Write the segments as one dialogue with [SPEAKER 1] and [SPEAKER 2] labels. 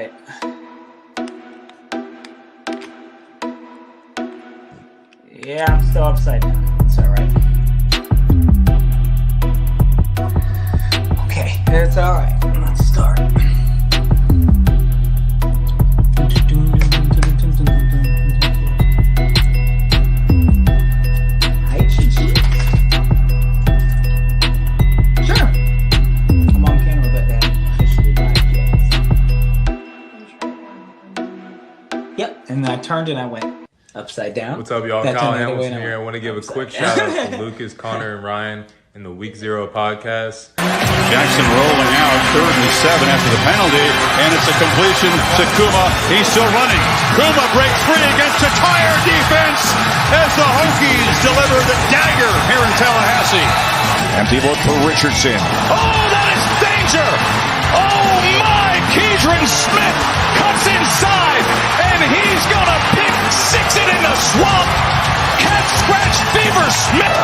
[SPEAKER 1] right. Yeah, I'm still upside down. It's all right. Okay, it's all right. Let's start. Hi, Chi-Chi. Sure. I'm on camera, but that officially live yet. Yep, and I turned and I went upside down.
[SPEAKER 2] What's up, y'all?
[SPEAKER 1] That's
[SPEAKER 2] Kyle
[SPEAKER 1] another way
[SPEAKER 2] Hamilton
[SPEAKER 1] to
[SPEAKER 2] here. I
[SPEAKER 1] went
[SPEAKER 2] want to give a
[SPEAKER 1] upside
[SPEAKER 2] quick
[SPEAKER 1] down.
[SPEAKER 2] shout out to Lucas, Connor, and Ryan in the Week 0 podcast.
[SPEAKER 3] Jackson rolling out, 3rd and 7 after the penalty, and it's a completion to Kuma. He's still running. Kuma breaks free against a tire defense as the Hokies deliver the dagger here in Tallahassee. Empty look for Richardson. Oh, that is danger! Oh my! Keedron Smith cuts inside, and he's gonna pick six it in the swamp. Cat scratch fever Smith.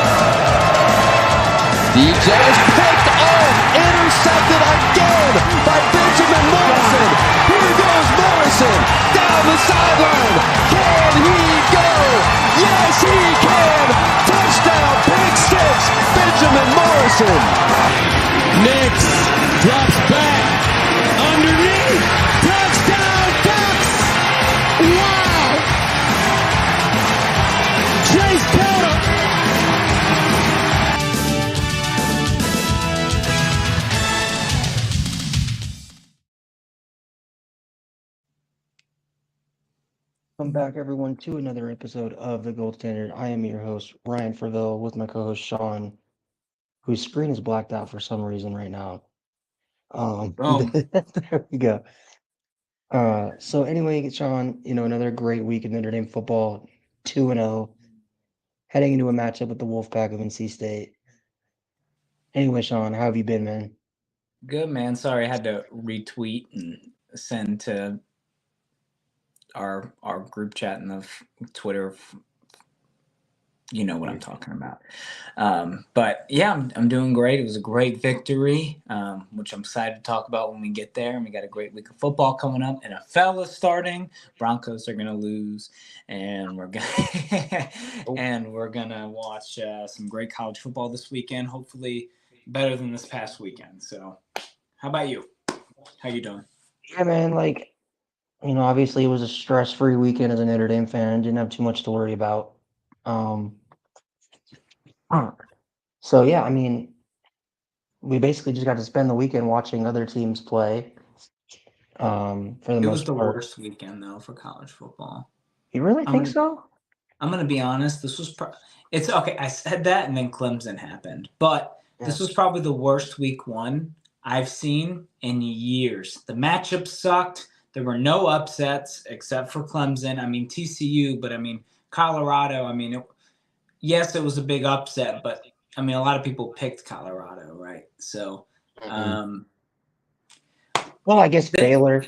[SPEAKER 4] DJ is picked off, intercepted again by Benjamin Morrison. Here goes Morrison down the sideline. Can he go? Yes, he can. Touchdown, pick six, Benjamin Morrison. Nix drops back underneath. Touchdown, Ducks. Wow. Chase Pelham. Welcome back, everyone, to another episode of The Gold Standard. I am your host, Ryan Ferville, with my co-host, Sean, whose screen is blacked out for some reason right now.
[SPEAKER 1] Boom.
[SPEAKER 4] There we go. So anyway, Sean, another great week in Notre Dame football, 2-0, heading into a matchup with the Wolfpack of NC State. Anyway, Sean, how have you been, man?
[SPEAKER 1] Good, man. Sorry, I had to retweet and send to our group chat in the Twitter. You know what I'm talking about. But yeah, I'm doing great. It was a great victory, which I'm excited to talk about when we get there. And we got a great week of football coming up. NFL is starting. Broncos are gonna lose, and we're gonna watch some great college football this weekend. Hopefully, better than this past weekend. So, how about you? How you doing?
[SPEAKER 4] Yeah, man, obviously it was a stress-free weekend as a Notre Dame fan. Didn't have too much to worry about. So yeah, we basically just got to spend the weekend watching other teams play. For the
[SPEAKER 1] It was
[SPEAKER 4] most
[SPEAKER 1] the
[SPEAKER 4] part.
[SPEAKER 1] worst weekend though for college football.
[SPEAKER 4] You really think so?
[SPEAKER 1] I'm gonna be honest. This was it's okay. I said that, and then Clemson happened, but this was probably the worst week one I've seen in years. The matchup sucked. There were no upsets except for Clemson. TCU, but Colorado. Yes, it was a big upset, but a lot of people picked Colorado, right? So,
[SPEAKER 4] well, I guess Baylor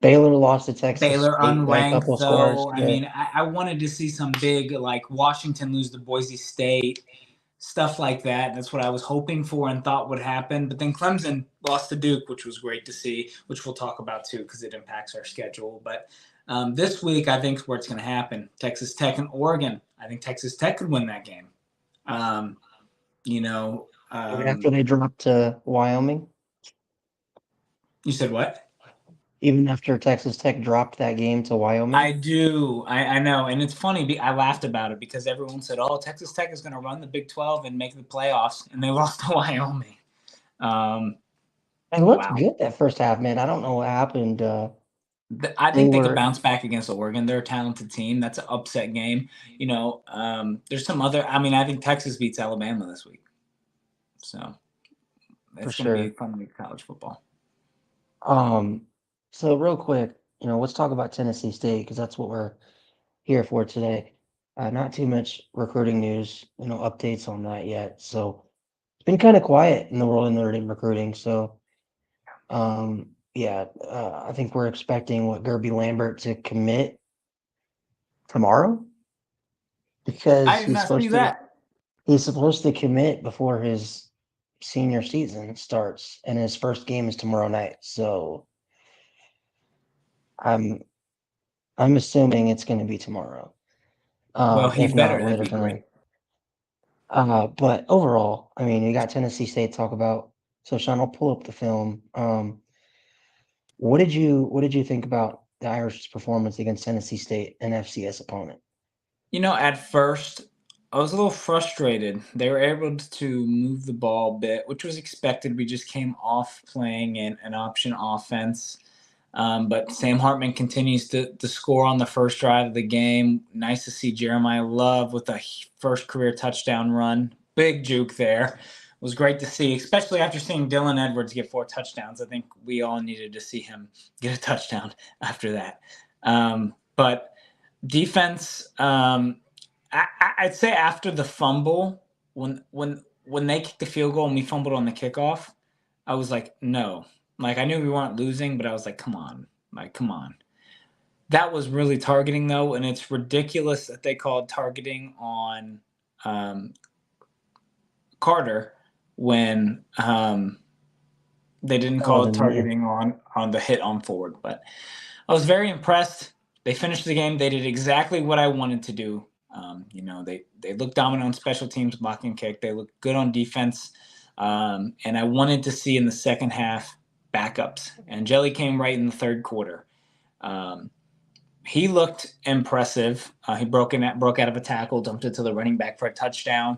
[SPEAKER 4] lost to Texas.
[SPEAKER 1] Baylor
[SPEAKER 4] State by a couple
[SPEAKER 1] unranked, though.
[SPEAKER 4] scores. Yeah.
[SPEAKER 1] I wanted to see some big, like Washington lose to Boise State, stuff like that. That's what I was hoping for and thought would happen. But then Clemson lost to Duke, which was great to see, which we'll talk about too because it impacts our schedule. But this week, I think is where it's going to happen. Texas Tech and Oregon. I think Texas Tech could win that game.
[SPEAKER 4] After they dropped to Wyoming.
[SPEAKER 1] You said what?
[SPEAKER 4] Even after Texas Tech dropped that game to Wyoming?
[SPEAKER 1] I do. I know. And it's funny. I laughed about it because everyone said, oh, Texas Tech is going to run the Big 12 and make the playoffs. And they lost to Wyoming.
[SPEAKER 4] It looked good that first half, man. I don't know what happened.
[SPEAKER 1] I think they could bounce back against Oregon. They're a talented team. That's an upset game. There's some other – I think Texas beats Alabama this week. So it's going to be a fun week of college football.
[SPEAKER 4] So real quick, let's talk about Tennessee State because that's what we're here for today. Not too much recruiting news, updates on that yet. So it's been kind of quiet in the world of Notre Dame recruiting. So, I think we're expecting Gerby Lambert to commit tomorrow because he's supposed to commit before his senior season starts, and his first game is tomorrow night. So I'm assuming it's going to be tomorrow.
[SPEAKER 1] Well, he
[SPEAKER 4] If not
[SPEAKER 1] better. That'd
[SPEAKER 4] later
[SPEAKER 1] be great.
[SPEAKER 4] tonight. But overall, I mean, you got Tennessee State to talk about. So Sean, I'll pull up the film. What did you think about the Irish's performance against Tennessee State, an FCS opponent?
[SPEAKER 1] At first, I was a little frustrated. They were able to move the ball a bit, which was expected. We just came off playing an option offense. But Sam Hartman continues to score on the first drive of the game. Nice to see Jeremiah Love with a first career touchdown run. Big juke there. It was great to see, especially after seeing Dylan Edwards get 4 touchdowns. I think we all needed to see him get a touchdown after that. But defense, I'd say after the fumble, when they kicked the field goal and we fumbled on the kickoff, I was like, no. Like, I knew we weren't losing, but I was like, come on. Like, come on. That was really targeting, though, and it's ridiculous that they called targeting on Carter when they didn't
[SPEAKER 4] Oh,
[SPEAKER 1] call
[SPEAKER 4] the
[SPEAKER 1] it
[SPEAKER 4] knee.
[SPEAKER 1] targeting on the hit on Ford. But I was very impressed. They finished the game. They did exactly what I wanted to do. They looked dominant on special teams, block and kick. They looked good on defense. And I wanted to see in the second half backups. And Jelly came right in the third quarter. He looked impressive. He broke out of a tackle, dumped it to the running back for a touchdown.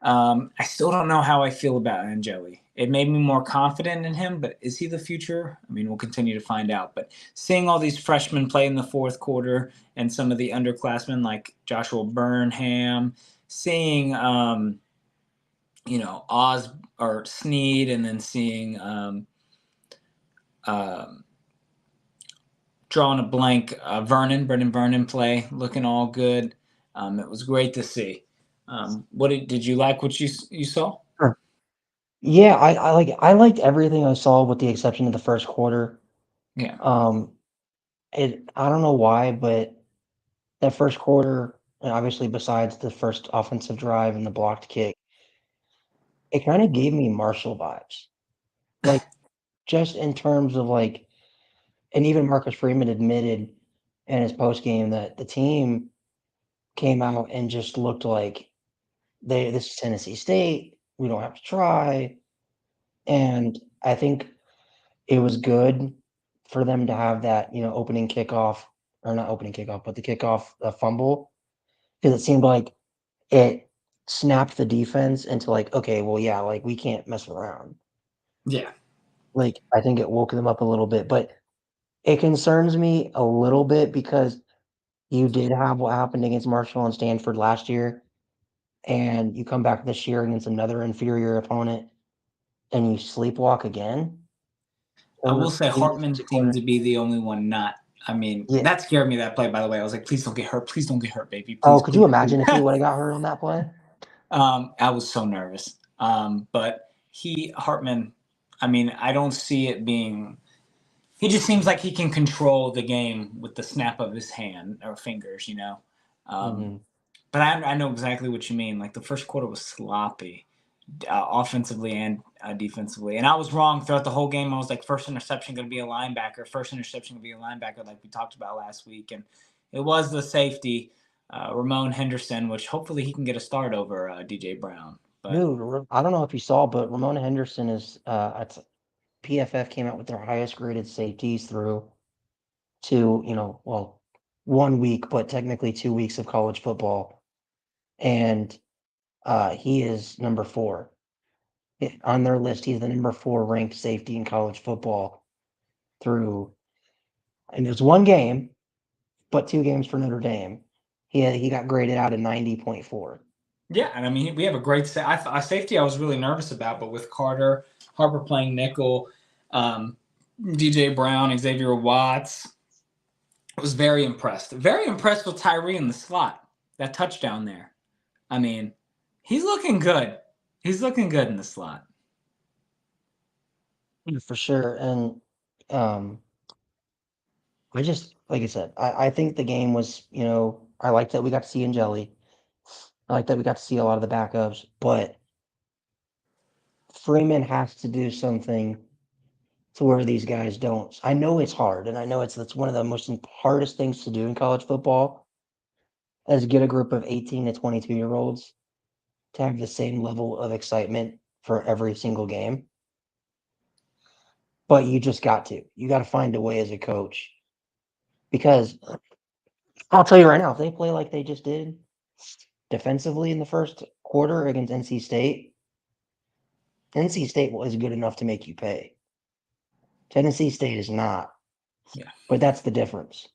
[SPEAKER 1] I still don't know how I feel about Angeli. It made me more confident in him, but is he the future? I mean, we'll continue to find out. But seeing all these freshmen play in the fourth quarter and some of the underclassmen like Joshua Burnham, seeing Oz or Sneed, and then seeing drawing a blank, Brendan Vernon play, looking all good. It was great to see. What did you like what you saw?
[SPEAKER 4] Sure. Yeah, I liked everything I saw with the exception of the first quarter.
[SPEAKER 1] Yeah.
[SPEAKER 4] I don't know why, but that first quarter, and obviously besides the first offensive drive and the blocked kick, it kind of gave me Marshall vibes. Like just in terms of like, and even Marcus Freeman admitted in his post game that the team came out and just looked like this is Tennessee State. We don't have to try. And I think it was good for them to have that, opening kickoff, or not opening kickoff, but the kickoff fumble, because it seemed like it snapped the defense into like, okay, well, yeah, like we can't mess around.
[SPEAKER 1] Yeah.
[SPEAKER 4] Like I think it woke them up a little bit, but it concerns me a little bit because you did have what happened against Marshall and Stanford last year, and you come back this year against another inferior opponent and you sleepwalk again
[SPEAKER 1] I
[SPEAKER 4] over
[SPEAKER 1] will say
[SPEAKER 4] 3
[SPEAKER 1] Hartman
[SPEAKER 4] defensive
[SPEAKER 1] seemed
[SPEAKER 4] quarters.
[SPEAKER 1] to be the only one not. I mean,
[SPEAKER 4] Yeah.
[SPEAKER 1] that scared me, that play, by the way. I was like, please don't get hurt. Please don't get hurt, baby.
[SPEAKER 4] Oh,
[SPEAKER 1] Please,
[SPEAKER 4] could you
[SPEAKER 1] please, please.
[SPEAKER 4] imagine if he would have got hurt on that play?
[SPEAKER 1] I was so nervous. But Hartman, I mean, I don't see it being. He just seems like he can control the game with the snap of his hand or fingers.
[SPEAKER 4] Mhm.
[SPEAKER 1] But I know exactly what you mean. Like the first quarter was sloppy, offensively and defensively. And I was wrong throughout the whole game. I was like, first interception going to be a linebacker. First interception going to be a linebacker, like we talked about last week. And it was the safety, Ramon Henderson, which hopefully he can get a start over DJ Brown. But
[SPEAKER 4] Dude, I don't know if you saw, but Ramona Henderson is PFF came out with their highest graded safeties through to, well, 1 week, but technically 2 weeks of college football. And he is number 4. On their list, he's the number 4 ranked safety in college football through, and there's 1 game, but 2 games for Notre Dame. He got graded out at 90.4.
[SPEAKER 1] yeah, and I mean, we have a great safety I was really nervous about, but with Harper playing nickel, DJ Brown, Xavier Watts, I was very impressed. Very impressed with Tyree in the slot. That touchdown there. I mean, he's looking good. He's looking good in the slot.
[SPEAKER 4] For sure. And I just, like I said, I think the game was, I like that we got to see Angeli. I like that we got to see a lot of the backups, but Freeman has to do something to where these guys don't. I know it's hard, and I know that's one of the most hardest things to do in college football, is get a group of 18 to 22-year-olds to have the same level of excitement for every single game. But you just got to. You got to find a way as a coach. Because I'll tell you right now, if they play like they just did defensively in the first quarter against NC State, NC State is good enough to make you pay. Tennessee State is not.
[SPEAKER 1] Yeah.
[SPEAKER 4] But that's the difference.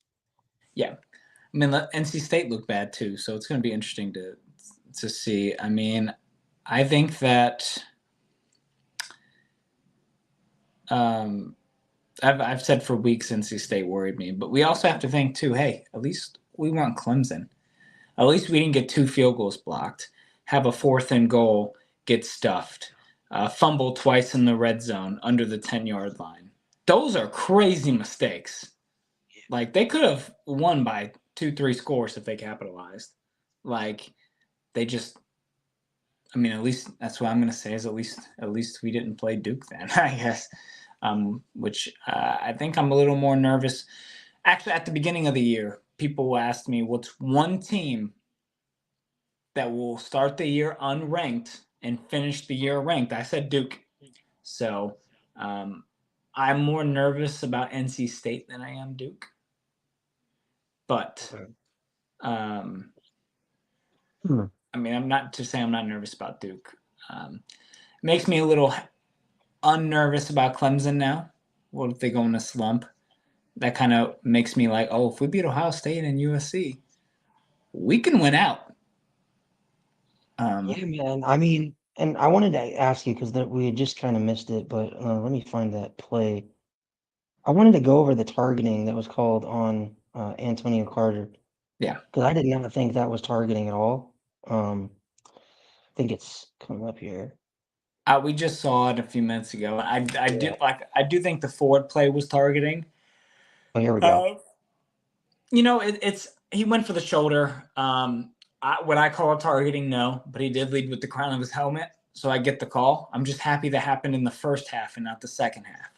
[SPEAKER 1] Yeah. I mean, NC State looked bad too, so it's going to be interesting to see. I mean, I think that I've said for weeks NC State worried me, but we also have to think too, hey, at least we weren't Clemson. At least we didn't get 2 field goals blocked, have a 4th and goal get stuffed, fumble twice in the red zone under the 10-yard line. Those are crazy mistakes. Like, they could have won by 2-3 scores if they capitalized. Like, they just, I mean, at least that's what I'm going to say is at least we didn't play Duke then, I guess. Which I think I'm a little more nervous. Actually, at the beginning of the year, people asked me, what's one team that will start the year unranked and finish the year ranked? I said Duke. So I'm more nervous about NC State than I am Duke. But I mean, I'm not to say I'm not nervous about Duke. Makes me a little unnervous about Clemson now. What if they go in a slump? That kind of makes me like, oh, if we beat Ohio State and USC, we can win out.
[SPEAKER 4] Yeah, man. I mean, and I wanted to ask you because we had just kind of missed it, but let me find that play. I wanted to go over the targeting that was called on Antonio Carter.
[SPEAKER 1] Yeah.
[SPEAKER 4] Because I did not think that was targeting at all. I think it's coming up here.
[SPEAKER 1] We just saw it a few minutes ago. I do think the forward play was targeting.
[SPEAKER 4] Oh, here we go.
[SPEAKER 1] It's he went for the shoulder. Would I call it targeting? No, but he did lead with the crown of his helmet, so I get the call. I'm just happy that happened in the first half and not the second half,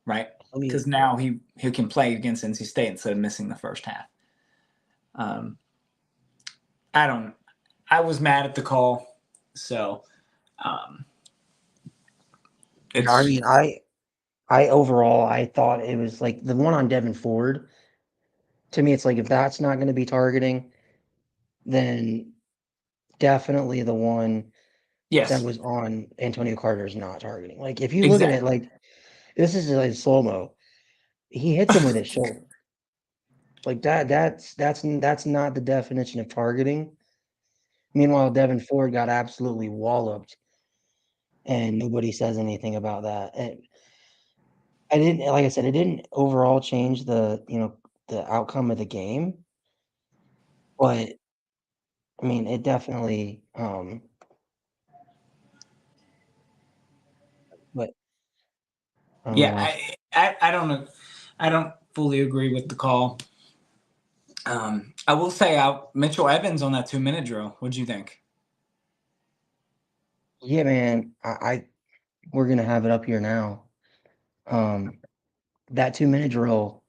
[SPEAKER 1] right? Because now he can play against NC State instead of missing the first half. I was mad at the call, so
[SPEAKER 4] I mean, I overall I thought it was like the one on Devin Ford. To me, it's like if that's not going to be targeting, then definitely the one that was on Antonio Carter is not targeting. Like if you look at it, like this is like slow-mo. He hits him with his shoulder. Like that's not the definition of targeting. Meanwhile, Devin Ford got absolutely walloped, and nobody says anything about that. And I didn't, like I said, it didn't overall change the outcome of the game, but I mean, it definitely. But I don't know.
[SPEAKER 1] I don't know. I don't fully agree with the call. I will say, Mitchell Evans on that 2-minute drill. What'd you think?
[SPEAKER 4] Yeah, man. We're gonna have it up here now. That 2-minute drill.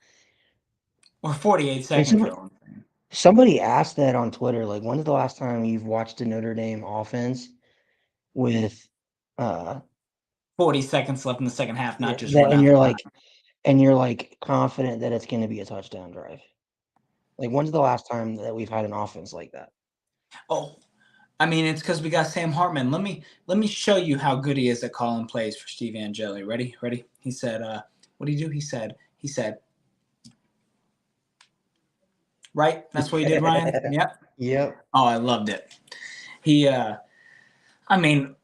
[SPEAKER 1] Or 48-second drill.
[SPEAKER 4] Somebody asked that on Twitter. Like, when's the last time you've watched a Notre Dame offense with
[SPEAKER 1] 40 seconds left in the second half, not just
[SPEAKER 4] and you're like confident that it's going to be a touchdown drive? Like, when's the last time that we've had an offense like that?
[SPEAKER 1] Oh, I mean, it's because we got Sam Hartman. Let me show you how good he is at calling plays for Steve Angeli. Ready? He said, what did he do? He said, right? That's what he did, Ryan? Yep.
[SPEAKER 4] Yep.
[SPEAKER 1] Oh, I loved it. I mean,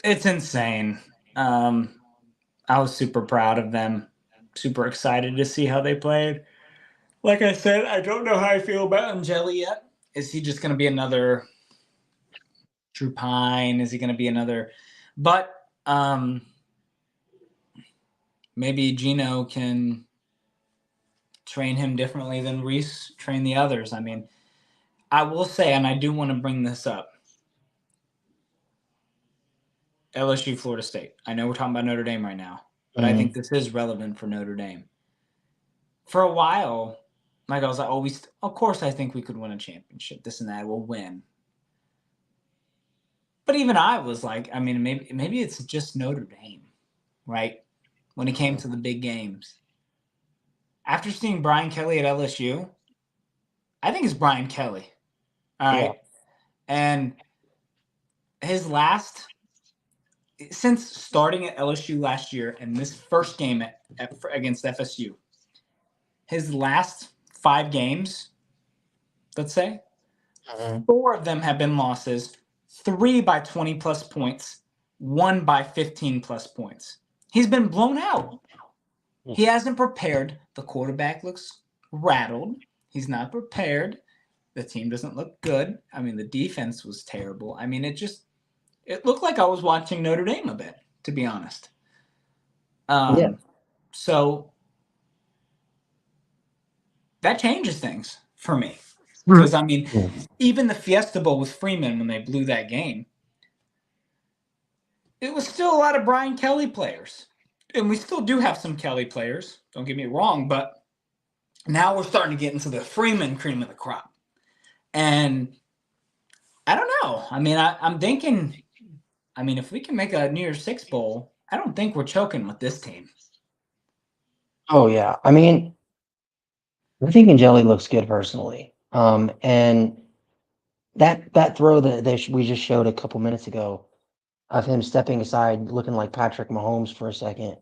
[SPEAKER 1] it's insane. I was super proud of them, super excited to see how they played. Like I said, I don't know how I feel about Angeli yet. Is he just going to be another Drew Pine? Is he going to be another? But maybe Gino can train him differently than Reese trained the others. I mean, I will say, and I do want to bring this up, LSU, Florida State. I know we're talking about Notre Dame right now, but I think this is relevant for Notre Dame. For a while, like I was like, of course I think we could win a championship. This and that, we'll win. But even I was like, I mean, maybe it's just Notre Dame, right? When it came to the big games. After seeing Brian Kelly at LSU, I think it's Brian Kelly. All right. And his since starting at LSU last year and this first game against FSU, his last 5 games, let's say, 4 of them have been losses, 3 by 20-plus points, 1 by 15-plus points. He's been blown out. He hasn't prepared. The quarterback looks rattled. He's not prepared. The team doesn't look good. I mean, the defense was terrible. I mean, it looked like I was watching Notre Dame a bit, to be honest. So that changes things for me. Because, I mean, even the Fiesta Bowl with Freeman, when they blew that game, it was still a lot of Brian Kelly players. And we still do have some Kelly players, don't get me wrong, but now we're starting to get into the Freeman cream of the crop. And I don't know. I mean, I'm thinking, I mean, if we can make a New Year's Six Bowl, I don't think we're choking with this team.
[SPEAKER 4] Oh, yeah. I mean, I think Angeli looks good personally. And that throw that we just showed a couple minutes ago of him stepping aside, looking like Patrick Mahomes for a second,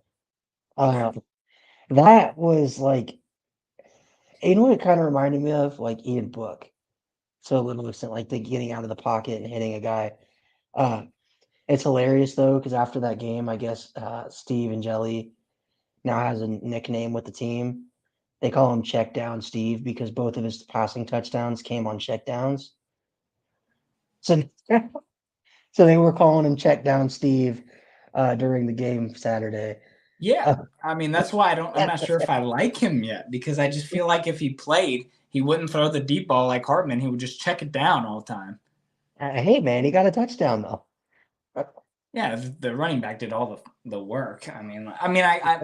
[SPEAKER 4] that was like, you know what it kind of reminded me of? Like Ian Book. So a little extent, like the getting out of the pocket and hitting a guy. It's hilarious though, because after that game, I guess Steve Angeli now has a nickname with the team. They call him Check Down Steve because both of his passing touchdowns came on check downs. So they were calling him Check Down Steve during the game Saturday.
[SPEAKER 1] Yeah. I mean, that's why I'm not sure if I like him yet, because I just feel like if he played, he wouldn't throw the deep ball like Hartman. He would just check it down all the time.
[SPEAKER 4] Hey, man, he got a touchdown though.
[SPEAKER 1] Yeah, the running back did all the work. I mean,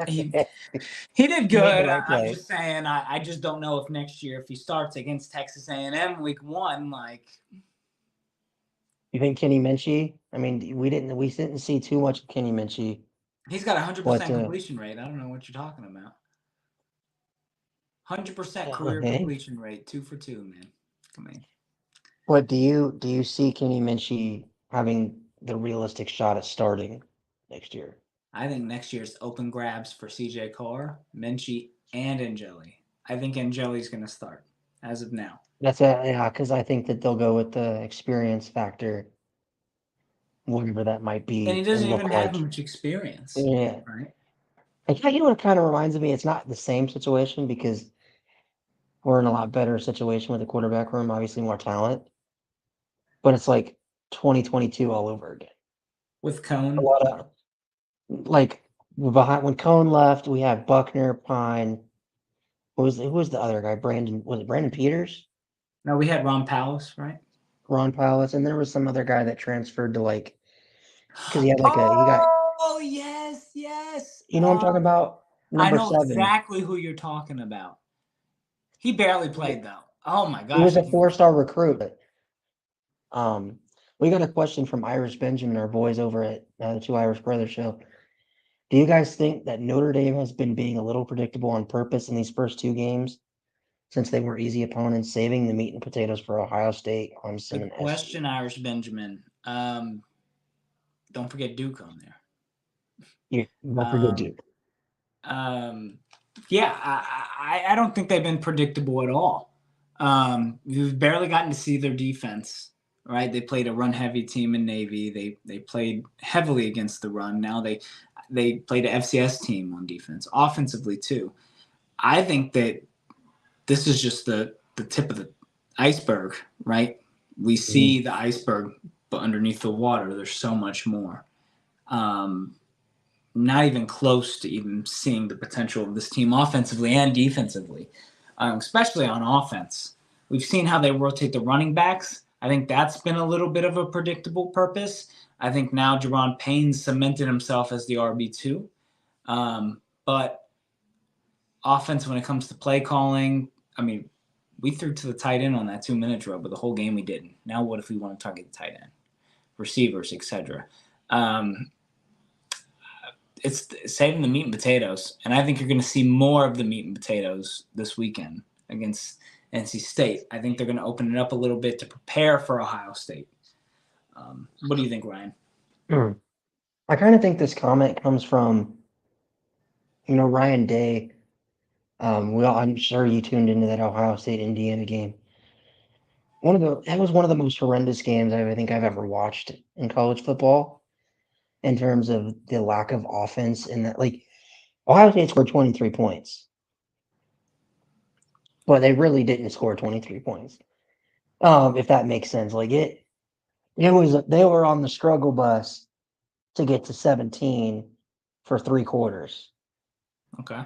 [SPEAKER 1] he did good. I'm just saying, I just don't know if next year, if he starts against Texas A&M week 1, like.
[SPEAKER 4] You think Kenny Minchie? I mean, we didn't see too much of Kenny Minchie.
[SPEAKER 1] He's got 100% completion rate. I don't know what you're talking about. 100% career completion rate, 2 for 2, man. Come on.
[SPEAKER 4] What do you see Kenny Minchie having the realistic shot at starting next year?
[SPEAKER 1] I think next year's open grabs for CJ Carr, Minchie, and Angeli. I think Angeli's going to start as of now.
[SPEAKER 4] Because I think that they'll go with the experience factor, whatever that might be.
[SPEAKER 1] And he doesn't even have much experience.
[SPEAKER 4] Yeah.
[SPEAKER 1] Right?
[SPEAKER 4] You know what it kind of reminds me? It's not the same situation because we're in a lot better situation with the quarterback room, obviously more talent. But it's like 2022 all over again.
[SPEAKER 1] With Cone?
[SPEAKER 4] A lot of, like, when Cone left, we had Buckner, Pine. Who was the other guy? Was it Brandon Peters?
[SPEAKER 1] No, we had Ron Powell, right?
[SPEAKER 4] Ron Powell, and there was some other guy that transferred to because he had he got.
[SPEAKER 1] Oh yes.
[SPEAKER 4] You know what I'm talking about? Number
[SPEAKER 1] I know
[SPEAKER 4] 7.
[SPEAKER 1] exactly who you're talking about. He barely played though. Oh my gosh.
[SPEAKER 4] He was a 4-star recruit. We got a question from Irish Benjamin, our boys over at the Two Irish Brothers show. Do you guys think that Notre Dame has been being a little predictable on purpose in these first 2 games, since they were easy opponents, saving the meat and potatoes for Ohio State, Clemson, and
[SPEAKER 1] question, SC? Irish Benjamin. Don't forget Duke on there.
[SPEAKER 4] Yeah, don't forget Duke.
[SPEAKER 1] Yeah, I don't think they've been predictable at all. We've barely gotten to see their defense. Right, they played a run-heavy team in Navy. They played heavily against the run. Now they played an FCS team on defense, offensively too. I think that this is just the tip of the iceberg, right? We see the iceberg, but underneath the water, there's so much more. Not even close to even seeing the potential of this team offensively and defensively, especially on offense. We've seen how they rotate the running backs. I think that's been a little bit of a predictable purpose. I think now Jerron Payne cemented himself as the RB2. But offense, when it comes to play calling, I mean, we threw to the tight end on that 2-minute drill, but the whole game we didn't. Now what if we want to target the tight end, receivers, etc.? It's saving the meat and potatoes, and I think you're going to see more of the meat and potatoes this weekend against NC State. I think they're going to open it up a little bit to prepare for Ohio State. What do you think, Ryan?
[SPEAKER 4] I kind of think this comment comes from, Ryan Day. I'm sure you tuned into that Ohio State Indiana game. It was one of the most horrendous games I think I've ever watched in college football, in terms of the lack of offense. And that, like, Ohio State scored 23 points, but they really didn't score 23 points. If that makes sense. Like, they were on the struggle bus to get to 17 for 3 quarters.
[SPEAKER 1] Okay.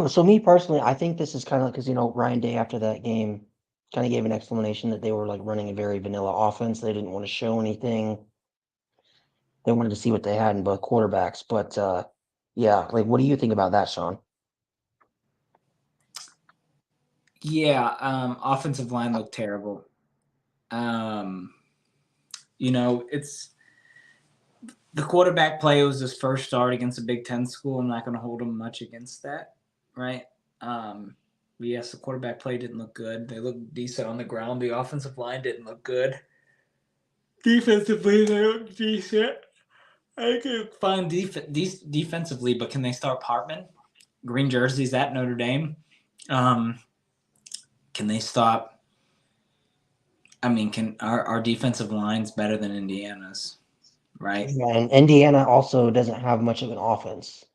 [SPEAKER 4] So me personally, I think this is kind of because, Ryan Day after that game kind of gave an explanation that they were like running a very vanilla offense. They didn't want to show anything. They wanted to see what they had in both quarterbacks. But yeah, like, what do you think about that, Sean?
[SPEAKER 1] Yeah, offensive line looked terrible. It's the quarterback play was his first start against a Big Ten school. I'm not going to hold him much against that, right? Yes, the quarterback play didn't look good. They looked decent on the ground. The offensive line didn't look good. Defensively, they looked decent. I can find defensively, but can they start Hartman? Green jerseys at Notre Dame. Can they stop? I mean, can our defensive lines better than Indiana's, right?
[SPEAKER 4] Yeah, and Indiana also doesn't have much of an offense.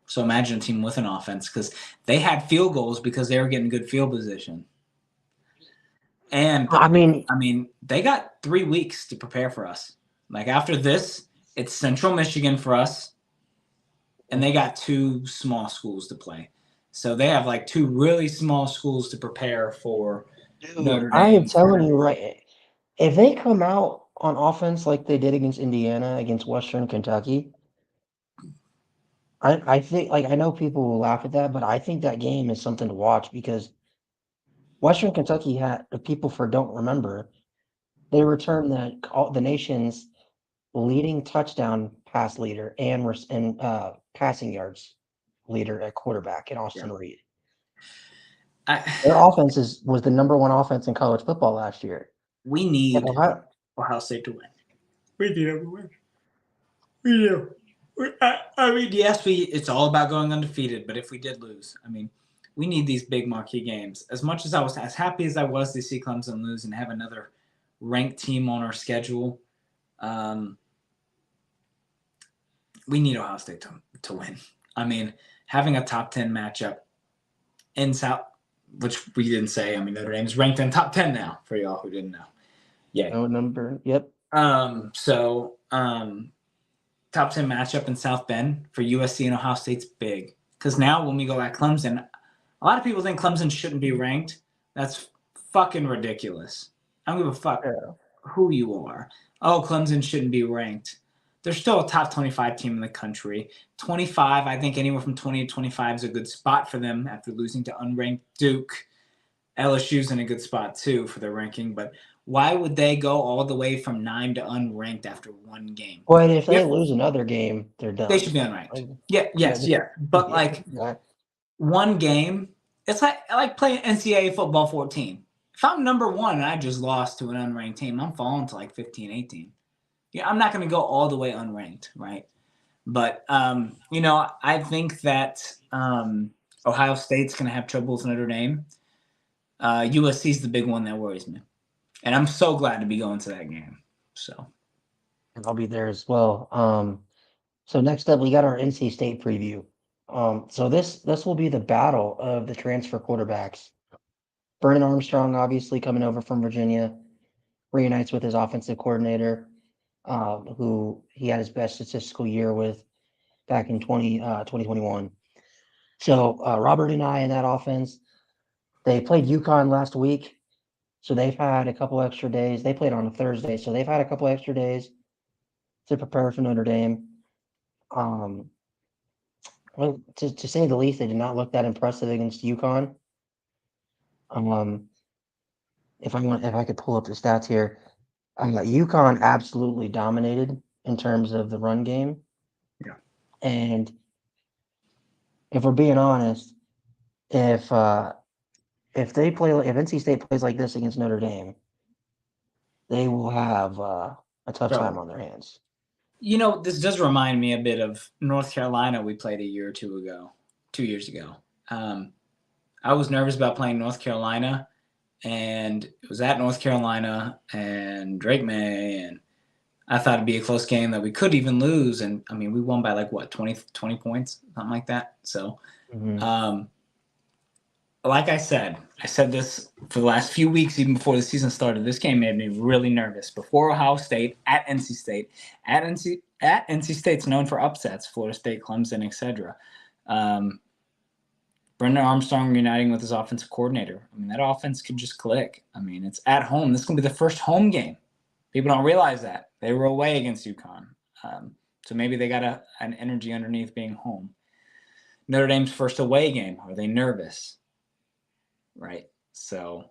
[SPEAKER 1] So imagine a team with an offense, because they had field goals because they were getting good field position. And
[SPEAKER 4] I mean,
[SPEAKER 1] they got 3 weeks to prepare for us. Like, after this, it's Central Michigan for us, and they got 2 small schools to play. So they have like 2 really small schools to prepare for. Notre Dame.
[SPEAKER 4] I am telling you, right, if they come out on offense like they did against Indiana, against Western Kentucky, I think, like, I know people will laugh at that, but I think that game is something to watch, because Western Kentucky had, if people don't remember, they returned the nation's leading touchdown pass leader and passing yards leader at quarterback in Austin Reed. Their offense was the number 1 offense in college football last year.
[SPEAKER 1] We need Ohio State to win. We need them to win. We do. I mean, yes, it's all about going undefeated, but if we did lose, I mean, we need these big marquee games. As much as I was as happy as I was to see Clemson lose and have another ranked team on our schedule, we need Ohio State to win. I mean, having a top 10 matchup in South, which we didn't say. I mean, Notre Dame's ranked in top 10 now, for y'all who didn't know. Yeah.
[SPEAKER 4] No number. Yep.
[SPEAKER 1] Top 10 matchup in South Bend for USC and Ohio State's big. Because now when we go at Clemson, a lot of people think Clemson shouldn't be ranked. That's fucking ridiculous. I don't give a fuck who you are. Oh, Clemson shouldn't be ranked. They're still a top 25 team in the country. 25, I think anywhere from 20 to 25 is a good spot for them after losing to unranked Duke. LSU's in a good spot too for their ranking, but why would they go all the way from 9 to unranked after 1 game?
[SPEAKER 4] Well, if they lose another game, they're done.
[SPEAKER 1] They should be unranked. But like 1 game, it's like playing NCAA football 14. If I'm number 1 and I just lost to an unranked team, I'm falling to like 15, 18. Yeah, I'm not going to go all the way unranked, right? But, I think that Ohio State's going to have trouble with Notre Dame. USC's the big one that worries me. And I'm so glad to be going to that game. So
[SPEAKER 4] I'll be there as well. So next up, we got our NC State preview. So this will be the battle of the transfer quarterbacks. Vernon Armstrong, obviously coming over from Virginia, reunites with his offensive coordinator, who he had his best statistical year with back in 2021. So Robert and I in that offense, they played UConn last week. So they've had a couple extra days. They played on a Thursday, so they've had a couple extra days to prepare for Notre Dame. Well, to say the least, they did not look that impressive against UConn. If I could pull up the stats here, UConn absolutely dominated in terms of the run game.
[SPEAKER 1] Yeah.
[SPEAKER 4] And if we're being honest, if NC State plays like this against Notre Dame, they will have a tough time on their hands.
[SPEAKER 1] This does remind me a bit of North Carolina we played a year or 2 years ago. I was nervous about playing North Carolina, and it was at North Carolina and Drake May, and I thought it'd be a close game that we could even lose. And I mean, we won by 20 points, something like that. So, like I said this for the last few weeks, even before the season started. This game made me really nervous. Before Ohio State, at NC State, at NC State's known for upsets, Florida State, Clemson, etc. Brendan Armstrong reuniting with his offensive coordinator. I mean, that offense could just click. I mean, it's at home. This is going to be the first home game. People don't realize that. They were away against UConn. So maybe they got an energy underneath being home. Notre Dame's first away game. Are they nervous? Right. So,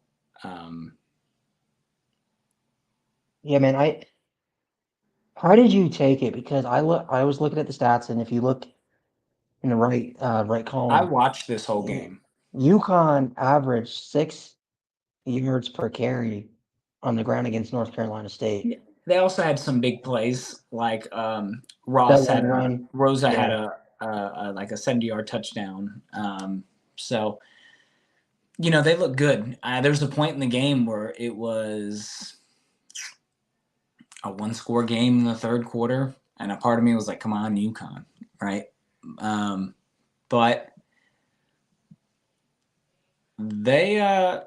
[SPEAKER 4] yeah, man, how did you take it? Because I was looking at the stats, and if you look in the right column,
[SPEAKER 1] I watched this whole game.
[SPEAKER 4] UConn averaged 6 yards per carry on the ground against North Carolina State.
[SPEAKER 1] Yeah. They also had some big plays, like Rosa had a 70-yard touchdown. So, they look good. There was a point in the game where it was a one-score game in the third quarter, and a part of me was like, come on, UConn, right? But they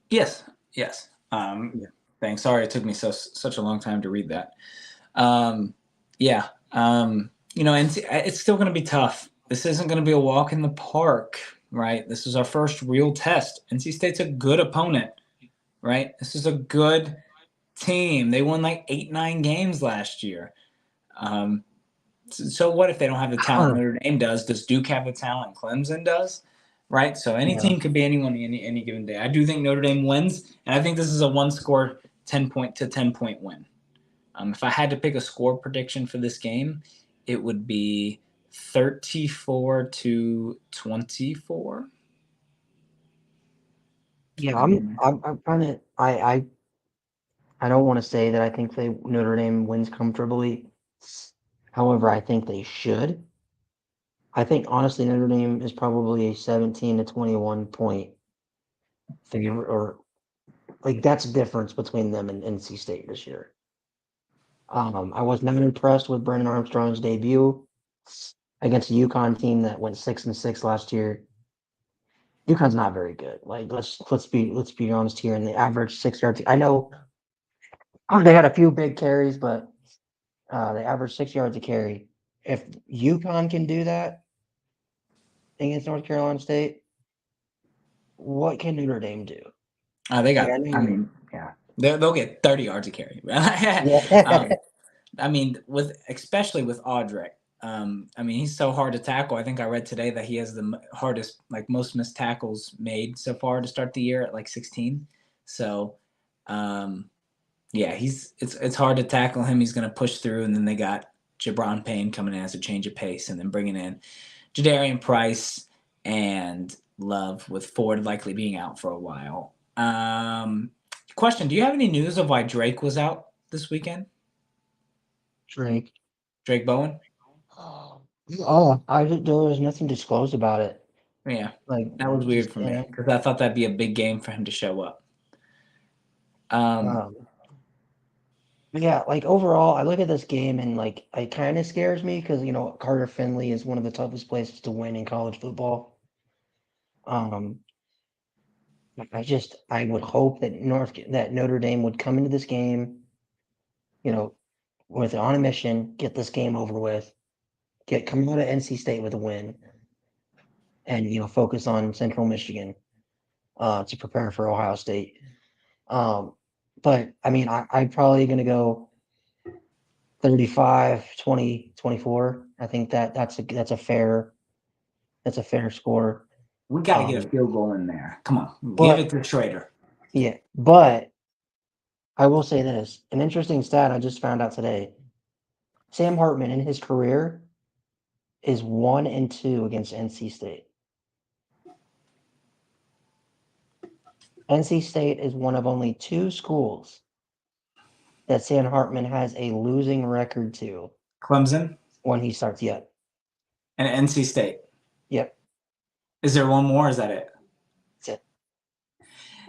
[SPEAKER 1] yes. Thanks. Sorry it took me such a long time to read that. And it's still going to be tough. This isn't going to be a walk in the park, right? This is our first real test. NC State's a good opponent, right? This is a good team. They won 8-9 games last year. So what if they don't have the talent Notre Dame does? Does Duke have the talent Clemson does? Right? So any team could be anyone any given day. I do think Notre Dame wins, and I think this is a one-score 10-point win. If I had to pick a score prediction for this game, it would be 34-24.
[SPEAKER 4] Yeah, I'm kind of I don't want to say that I think Notre Dame wins comfortably. However, I think they should. I think honestly Notre Dame is probably a 17-21 point favorite, or that's the difference between them and NC State this year. I was not impressed with Brendan Armstrong's debut against a UConn team that went 6-6 last year. UConn's not very good. Let's be honest here. And they averaged 6 yards. I know they had a few big carries, but they averaged 6 yards a carry. If UConn can do that against North Carolina State, what can Notre Dame do?
[SPEAKER 1] They got. They'll get 30 yards a carry. Especially with Audric. He's so hard to tackle. I think I read today that he has the hardest, most missed tackles made so far to start the year at 16. So, it's hard to tackle him. He's going to push through, and then they got Jabron Payne coming in as a change of pace, and then bringing in Jadarian Price and Love, with Ford likely being out for a while. Question: do you have any news of why Drake was out this weekend? Drake Bowen?
[SPEAKER 4] There was nothing disclosed about it.
[SPEAKER 1] Yeah, that was weird for me, because I thought that'd be a big game for him to show up.
[SPEAKER 4] Overall, I look at this game and it kind of scares me because Carter Finley is one of the toughest places to win in college football. I would hope that Notre Dame would come into this game, on a mission, get this game over with, come out of NC State with a win, and focus on Central Michigan to prepare for Ohio State. But I mean, I'm probably going to go 35, 20, 24. I think that's a fair score.
[SPEAKER 1] We got to get a field goal in there. Come on, give it to Schrader.
[SPEAKER 4] Yeah, but I will say this: an interesting stat I just found out today. Sam Hartman in his career is 1-2 against NC State. NC State is one of only 2 schools that Sam Hartman has a losing record to
[SPEAKER 1] Clemson
[SPEAKER 4] when he starts. Yet,
[SPEAKER 1] and NC State.
[SPEAKER 4] yep,
[SPEAKER 1] Is there one more? Or is that it?
[SPEAKER 4] that's it.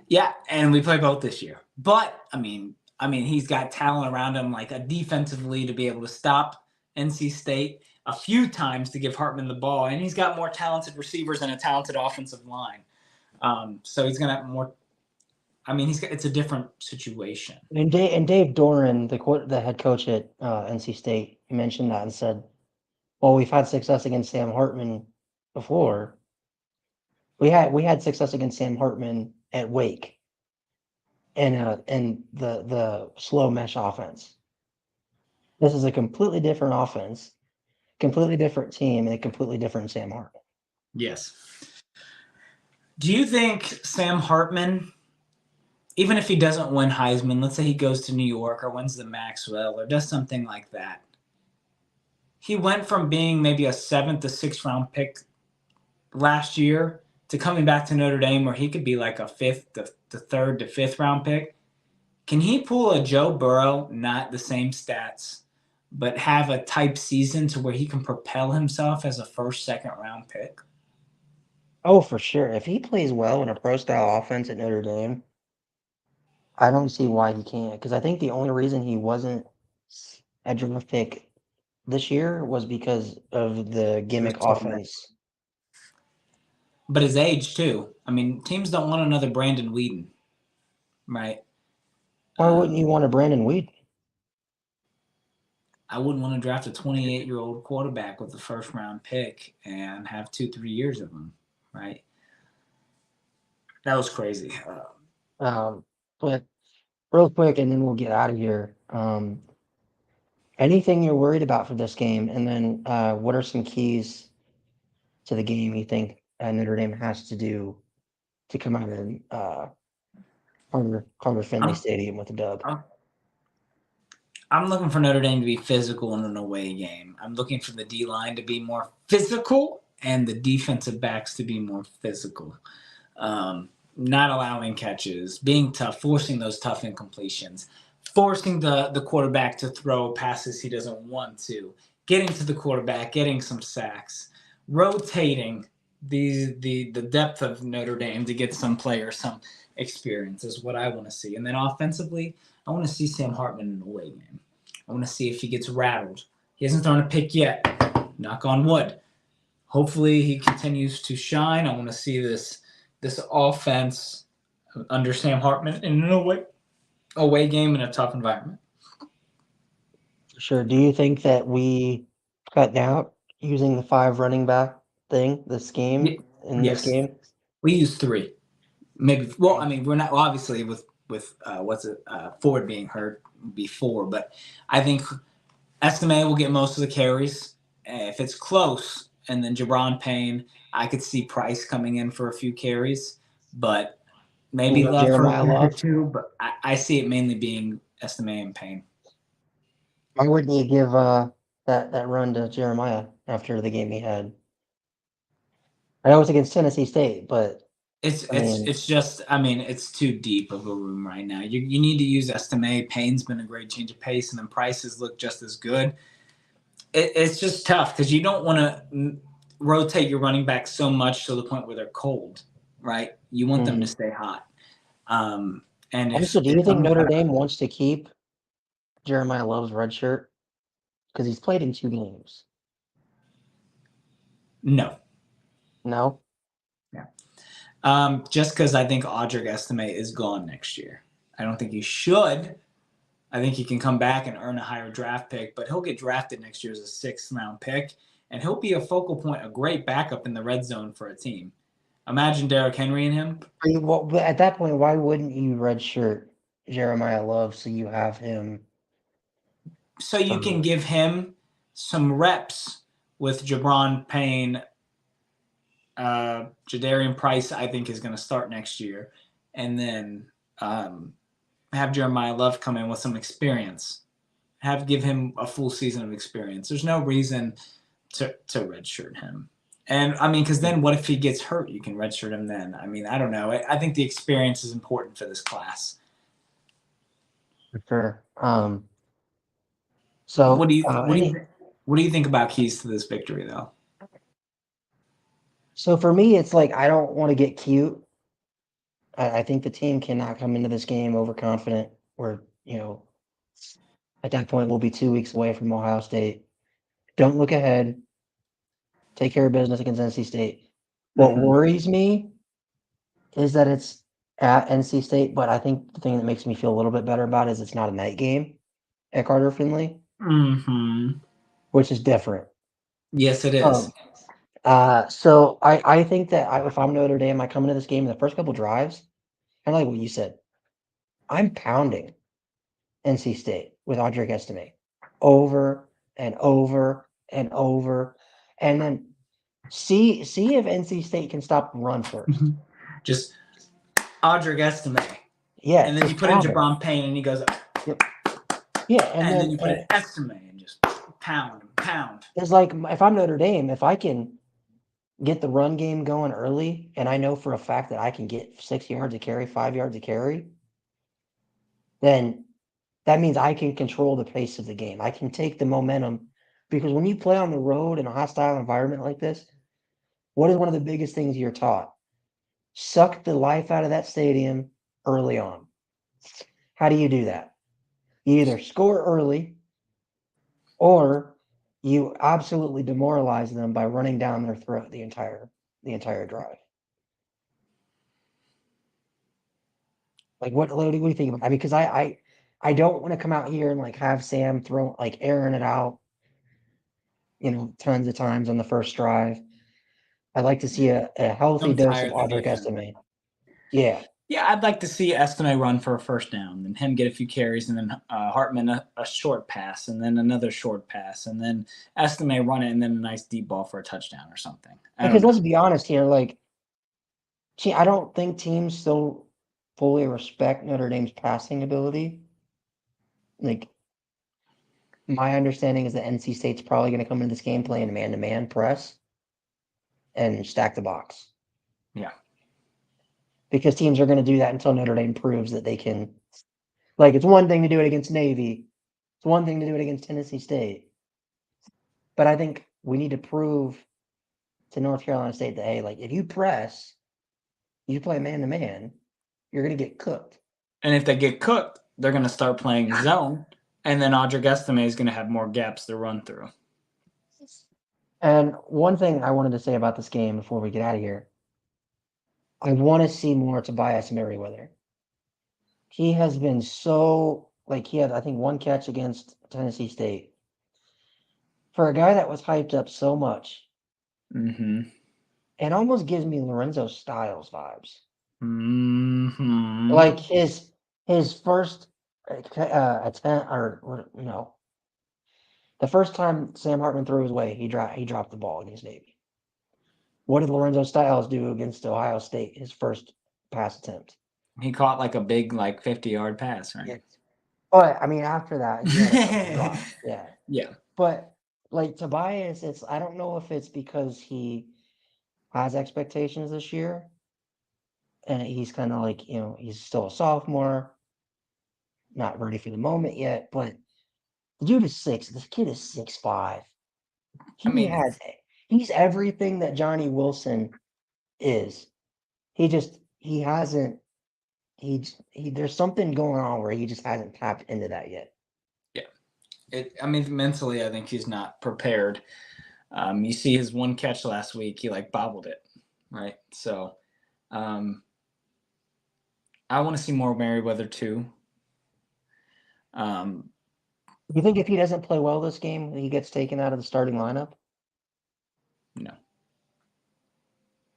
[SPEAKER 1] Yeah, and we play both this year. But I mean, he's got talent around him, like a defensively to be able to stop NC State a few times to give Hartman the ball, and he's got more talented receivers and a talented offensive line. So he's gonna have more. I mean, it's a different situation.
[SPEAKER 4] And Dave Doran, the head coach at NC State, he mentioned that and said, "Well, we've had success against Sam Hartman before. We had success against Sam Hartman at Wake, and the slow mesh offense. This is a completely different offense, completely different team, and a completely different Sam Hartman."
[SPEAKER 1] Yes. Do you think Sam Hartman, even if he doesn't win Heisman, let's say he goes to New York or wins the Maxwell or does something like that, he went from being maybe a 7th to 6th round pick last year to coming back to Notre Dame where he could be like a 5th to 3rd to 5th round pick? Can he pull a Joe Burrow, not the same stats, but have a type season to where he can propel himself as a 1st, 2nd round pick?
[SPEAKER 4] Oh, for sure. If he plays well in a pro-style offense at Notre Dame, I don't see why he can't. Because I think the only reason he wasn't a draft pick this year was because of the gimmick offense.
[SPEAKER 1] But his age, too. I mean, teams don't want another Brandon Weeden, right?
[SPEAKER 4] Why wouldn't you want a Brandon Weed?
[SPEAKER 1] I wouldn't want to draft a 28-year-old quarterback with the 1st round pick and have 2-3 years of him, right? That was crazy.
[SPEAKER 4] But real quick, and then we'll get out of here. Anything you're worried about for this game? And then what are some keys to the game you think Notre Dame has to do to come out in Carter Finley Stadium with a dub?
[SPEAKER 1] I'm looking for Notre Dame to be physical in an away game. I'm looking for the D-line to be more physical and the defensive backs to be more physical. Not allowing catches, being tough, forcing those tough incompletions, forcing the quarterback to throw passes he doesn't want to, getting to the quarterback, getting some sacks, rotating the depth of Notre Dame to get some players some experience is what I want to see. And then offensively, I want to see Sam Hartman in an away game. I want to see if he gets rattled. He hasn't thrown a pick yet. Knock on wood. Hopefully he continues to shine. I want to see this offense under Sam Hartman in an away game in a tough environment.
[SPEAKER 4] Sure. Do you think that we cut out using the 5 running back thing, the scheme this game?
[SPEAKER 1] We use 3. Maybe. Well, I mean, we're not obviously with Ford being hurt before, but I think Estime will get most of the carries. If it's close, and then Jabron Payne, I could see Price coming in for a few carries, but maybe Love for a or 2. But I see it mainly being Estime and Payne.
[SPEAKER 4] Why wouldn't you give that run to Jeremiah after the game he had? I know it's against Tennessee State, but
[SPEAKER 1] it's just, I mean, it's too deep of a room right now. You need to use Estime. Payne's been a great change of pace, and then Price's look just as good. It's just tough because you don't want to rotate your running back so much to the point where they're cold, right? You want them to stay hot. And
[SPEAKER 4] also, do you think Notre Dame wants to keep Jeremiah Love's red shirt? Because he's played in 2 games.
[SPEAKER 1] No.
[SPEAKER 4] No?
[SPEAKER 1] Yeah. Just because I think Audric Estime is gone next year. I don't think he should. I think he can come back and earn a higher draft pick, but he'll get drafted next year as a 6th round pick. and he'll be a focal point, a great backup in the red zone for a team. Imagine Derrick Henry and him.
[SPEAKER 4] Well, but at that point, why wouldn't you redshirt Jeremiah Love so you have him?
[SPEAKER 1] So you can give him some reps with Jabron Payne. Jadarian Price, I think, is going to start next year. And then have Jeremiah Love come in with some experience. Give him a full season of experience. There's no reason to redshirt him. And, I mean, because then what if he gets hurt? You can redshirt him then. I mean, I don't know. I think the experience is important for this class.
[SPEAKER 4] For sure. So
[SPEAKER 1] what do you think about keys to this victory, though?
[SPEAKER 4] So for me, it's like I don't want to get cute. I think the team cannot come into this game overconfident. We're, at that point, we'll be 2 weeks away from Ohio State. Don't look ahead. Take care of business against NC State. What worries me is that it's at NC State, but I think the thing that makes me feel a little bit better about it is it's not a night game at Carter Finley, which is different.
[SPEAKER 1] Yes, it is.
[SPEAKER 4] So I think that if I'm Notre Dame, I come into this game in the first couple drives, kind of like what you said, I'm pounding NC State with Audric Estime over and over and over, and then see if NC State can stop the run first.
[SPEAKER 1] Just Audric Estime.
[SPEAKER 4] Yeah,
[SPEAKER 1] and then you put in Jabron Payne, and he goes.
[SPEAKER 4] Yep. Yeah, and
[SPEAKER 1] then you put in Estime and just pound and pound.
[SPEAKER 4] It's like if I'm Notre Dame, if I can get the run game going early, and I know for a fact that I can get 6 yards of carry, 5 yards of carry, then that means I can control the pace of the game. I can take the momentum, because when you play on the road in a hostile environment like this, what is one of the biggest things you're taught? Suck the life out of that stadium early on. How do you do that? You either score early, or you absolutely demoralize them by running down their throat the entire drive. Like what do you think about? I mean, because I don't want to come out here and like have Sam throw like airing it out, tons of times on the first drive. I'd like to see a healthy dose of Audric Estime. Yeah.
[SPEAKER 1] Yeah, I'd like to see Estime run for a first down, and him get a few carries, and then Hartman a short pass, and then another short pass, and then Estime run it, and then a nice deep ball for a touchdown or something.
[SPEAKER 4] Because let's be honest here, like, I don't think teams still fully respect Notre Dame's passing ability. Like, my understanding is that NC State's probably going to come into this game playing man-to-man press and stack the box.
[SPEAKER 1] Yeah.
[SPEAKER 4] Because teams are going to do that until Notre Dame proves that they can. Like, it's one thing to do it against Navy. It's one thing to do it against Tennessee State. But I think we need to prove to North Carolina State that, hey, like, if you press, you play man-to-man, you're going to get cooked.
[SPEAKER 1] And if they get cooked, they're going to start playing zone, and then Audric Estime is going to have more gaps to run through.
[SPEAKER 4] And one thing I wanted to say about this game before we get out of here, I want to see more Tobias Merriweather. He has been so, like, he had, I think, one catch against Tennessee State. For a guy that was hyped up so much, it almost gives me Lorenzo Styles vibes. Like his first attempt, or the first time Sam Hartman threw his way, he dropped the ball against Navy. What did Lorenzo Styles do against Ohio State? His first pass attempt.
[SPEAKER 1] He caught like a big 50-yard pass, right?
[SPEAKER 4] Yeah. But I mean, after that, he had a drop. Yeah.
[SPEAKER 1] Yeah.
[SPEAKER 4] But like Tobias, I don't know if it's because he has expectations this year, and he's kind of like, he's still a sophomore, not ready for the moment yet. But the dude is 6. This kid is 6'5". He's everything that Johnny Wilson is. There's something going on where he just hasn't tapped into that yet.
[SPEAKER 1] Yeah. Mentally, I think he's not prepared. You see his one catch last week, he bobbled it, right? So I want to see more Merriweather too.
[SPEAKER 4] You think if he doesn't play well this game, he gets taken out of the starting lineup?
[SPEAKER 1] No.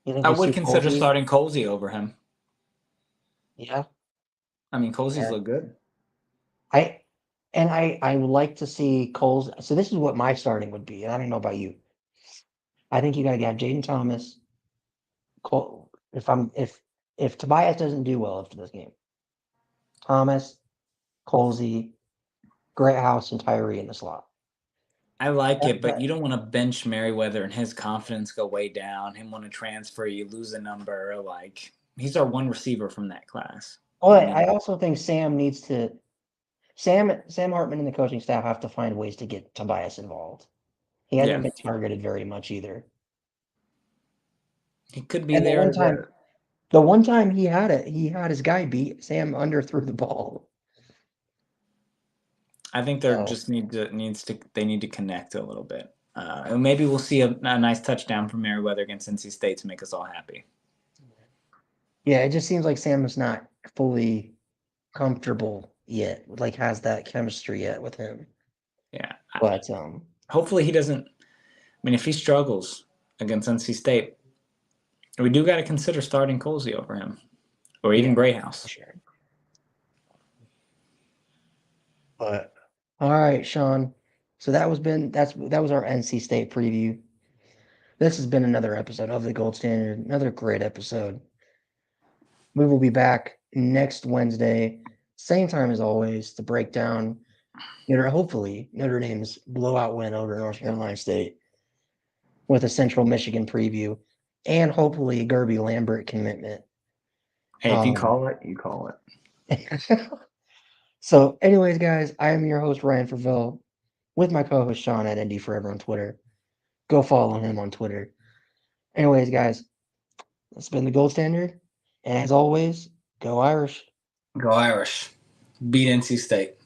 [SPEAKER 4] You think
[SPEAKER 1] I
[SPEAKER 4] we
[SPEAKER 1] would
[SPEAKER 4] see
[SPEAKER 1] consider
[SPEAKER 4] Colsey?
[SPEAKER 1] starting Colsey over him.
[SPEAKER 4] Yeah.
[SPEAKER 1] I mean, Colsey's
[SPEAKER 4] Yeah.
[SPEAKER 1] look good.
[SPEAKER 4] I would like to see Coles. So this is what my starting would be. And I don't know about you. I think you got to get Jaden Thomas. Cole, if Tobias doesn't do well after this game, Thomas, Colsey, Greathouse, and Tyree in the slot.
[SPEAKER 1] I like it, but
[SPEAKER 4] That-
[SPEAKER 1] you don't want to bench Merriweather and his confidence go way down. Him want to transfer, you lose a number. Like he's our one receiver from that class.
[SPEAKER 4] But I also think Sam Hartman and the coaching staff have to find ways to get Tobias involved. He hasn't been targeted very much either.
[SPEAKER 1] He could be
[SPEAKER 4] And
[SPEAKER 1] there.
[SPEAKER 4] the one time he had his guy beat. Sam underthrew the ball.
[SPEAKER 1] I think they just need to connect a little bit. And maybe we'll see a nice touchdown from Merriweather against NC State to make us all happy.
[SPEAKER 4] Yeah, it just seems like Sam is not fully comfortable yet, like has that chemistry yet with him.
[SPEAKER 1] Yeah.
[SPEAKER 4] But
[SPEAKER 1] hopefully he doesn't. I mean, if he struggles against NC State, we do got to consider starting Colsey over him, or even Greyhouse.
[SPEAKER 4] Sure. But all right, Sean. So that was our NC State preview. This has been another episode of the Gold Standard, another great episode. We will be back next Wednesday, same time as always, to break down hopefully Notre Dame's blowout win over North Carolina State with a Central Michigan preview and hopefully a Gerby Lambert commitment.
[SPEAKER 1] Hey, if you call it, you call
[SPEAKER 4] it. So, anyways, guys, I am your host, Ryan Favell, with my co-host, Sean at ND Forever on Twitter. Go follow him on Twitter. Anyways, guys, it's been the Gold Standard. And as always, go Irish.
[SPEAKER 1] Go Irish. Beat NC State.